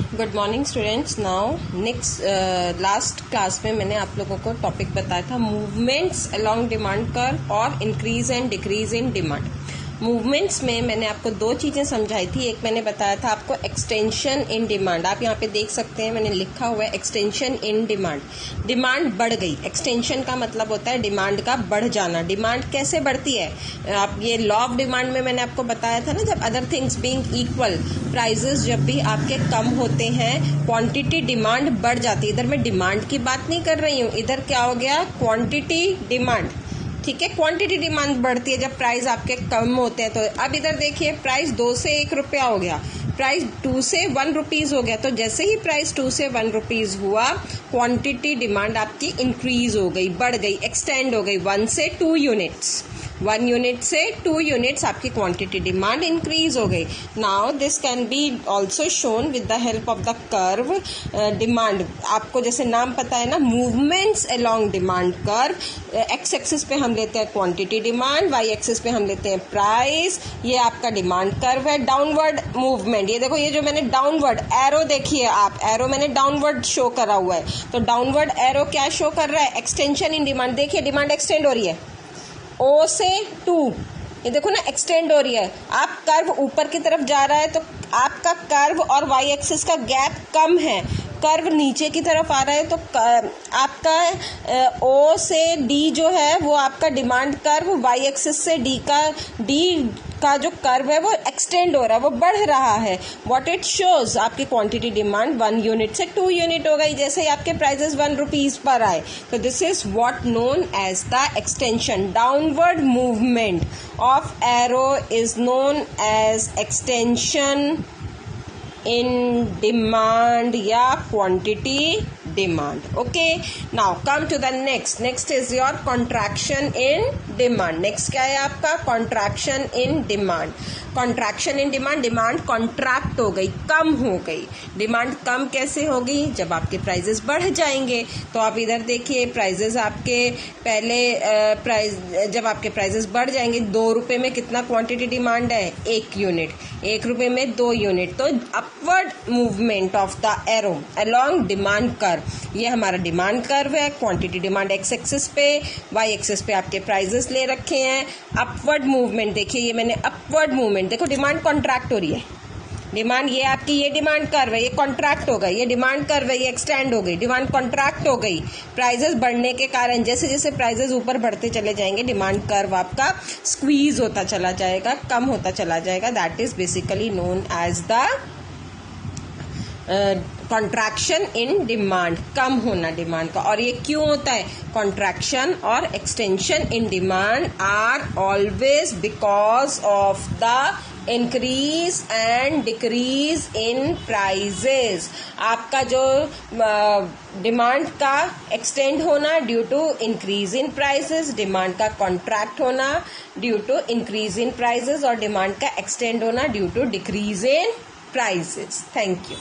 Good morning students. Now next last class में मैंने आप लोगों को टॉपिक बताया था मूवमेंट्स अलोंग डिमांड कर्व और increase and decrease in demand. Movements में मैंने आपको दो चीजें समझाई थी। एक मैंने बताया था आपको एक्सटेंशन इन डिमांड। आप यहाँ पे देख सकते हैं मैंने लिखा हुआ है एक्सटेंशन इन डिमांड। डिमांड बढ़ गई। एक्सटेंशन का मतलब होता है डिमांड का बढ़ जाना। डिमांड कैसे बढ़ती है? आप ये लॉ ऑफ डिमांड में मैंने आपको बताया था ना, जब other things being equal prices जब भी आपके कम होते हैं क्वांटिटी डिमांड बढ़ जाती है। इधर मैं डिमांड की बात नहीं कर रही हूँ, इधर क्या हो गया क्वांटिटी डिमांड। ठीक है, क्वांटिटी डिमांड बढ़ती है जब प्राइस आपके कम होते हैं। तो अब इधर देखिए प्राइस 2 से 1 रुपया हो गया, प्राइस 2 से 1 रुपीज हो गया। तो जैसे ही प्राइस 2 से 1 रुपीज हुआ क्वांटिटी डिमांड आपकी इंक्रीज हो गई, बढ़ गई, एक्सटेंड हो गई 1 से 2 यूनिट्स। 1 यूनिट से 2 यूनिट्स आपकी क्वांटिटी डिमांड इंक्रीज हो गई। Now this can be also shown with the help of the curve demand. आपको जैसे नाम पता है ना, movements along demand curve. X axis पे हम लेते हैं क्वांटिटी डिमांड, वाई एक्सिस पे हम लेते हैं प्राइस। ये आपका डिमांड कर्व है। डाउनवर्ड मूवमेंट, ये देखो, ये जो मैंने डाउनवर्ड एरो देखिए, आप एरो मैंने डाउनवर्ड शो करा हुआ है। तो डाउनवर्ड एरो क्या शो कर रहा है? Extension in demand. देखिए डिमांड एक्सटेंड हो रही है O से 2, ये देखो ना एक्सटेंड हो रही है। आप कर्व ऊपर की तरफ जा रहा है तो आपका कर्व और वाई एक्सिस का गैप कम है। कर्व नीचे की तरफ आ रहा है तो आपका O से D जो है वो आपका डिमांड कर्व, वाई एक्सिस से D का जो कर्व है वो एक्सटेंड हो रहा है, वो बढ़ रहा है। व्हाट इट शोज, आपकी क्वांटिटी डिमांड 1 यूनिट से 2 यूनिट हो गई जैसे ही आपके प्राइसेस 1 रुपीज पर आए। तो this is what known as the extension. Downward movement of arrow is known as extension in demand या quantity demand. Okay, now come to the next is your contraction in demand. Next क्या है आपका? contraction in demand. contraction in demand, demand contract हो गई, कम हो गई। Demand कम कैसे होगी? जब आपके प्राइजेस बढ़ जाएंगे। तो आप इधर देखिए प्राइजेस आपके पहले प्राइस, जब आपके प्राइजेस बढ़ जाएंगे 2 रुपए में कितना क्वांटिटी डिमांड है? 1 यूनिट। 1 रुपए में 2 यूनिट। तो upward movement of the arrow along demand curve, ये हमारा डिमांड कर्व है। क्वांटिटी डिमांड एक्स एक्सिस पे, वाई एक्सिस पे आपके प्राइजेस ले रखे हैं। अपवर्ड मूवमेंट देखिए, ये मैंने अपवर्ड मूवमेंट, देखो डिमांड कॉन्ट्रैक्ट हो रही है। डिमांड ये आपकी, ये डिमांड कर्व है, ये कॉन्ट्रैक्ट हो गई। ये डिमांड कर्व है, ये एक्सटेंड हो गई। डिमांड कॉन्ट्रैक्ट हो गई प्राइजेस बढ़ने के कारण। जैसे जैसे प्राइजेस ऊपर बढ़ते चले जाएंगे डिमांड कर्व आपका स्क्वीज होता चला जाएगा, कम होता चला जाएगा। That is basically known as the contraction in demand, कम होना डिमांड का। और ये क्यों होता है? कॉन्ट्रैक्शन और extension in demand are always because of the increase and decrease in prices. आपका जो डिमांड का एक्सटेंड होना due to increase in prices, demand का कॉन्ट्रैक्ट होना due to increase in prices, और डिमांड का एक्सटेंड होना due to decrease in prices. Thank you.